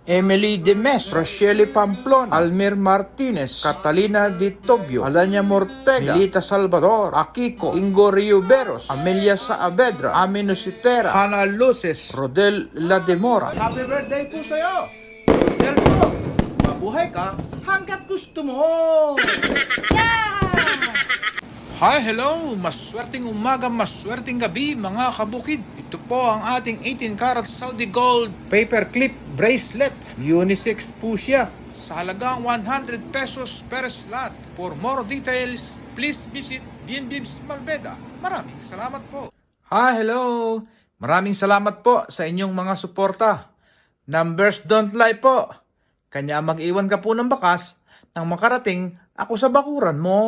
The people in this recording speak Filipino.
Emily Demes, Rochelle Pamplona, Almir Martinez, Catalina Di Tobio, Alanya Mortega, Melita Salvador, Akiko, Ingo Riuberos, Amelia Saavedra, Amino Sitera, Hana Luces, Rodel Lademora. Happy birthday po sa'yo! Rodel po, mabuhay ka hanggat gusto mo! Hi, hello! Maswerteng umaga, maswerteng gabi mga kabukid. Ito po ang ating 18 karat Saudi Gold paperclip bracelet. Unisex po siya. Sa halagang 100 pesos per slot. For more details, please visit BNBibs Malbeda. Maraming salamat po. Hi, hello! Maraming salamat po sa inyong mga suporta. Numbers don't lie po. Kanya mag-iwan ka po ng bakas nang makarating ako sa bakuran mo.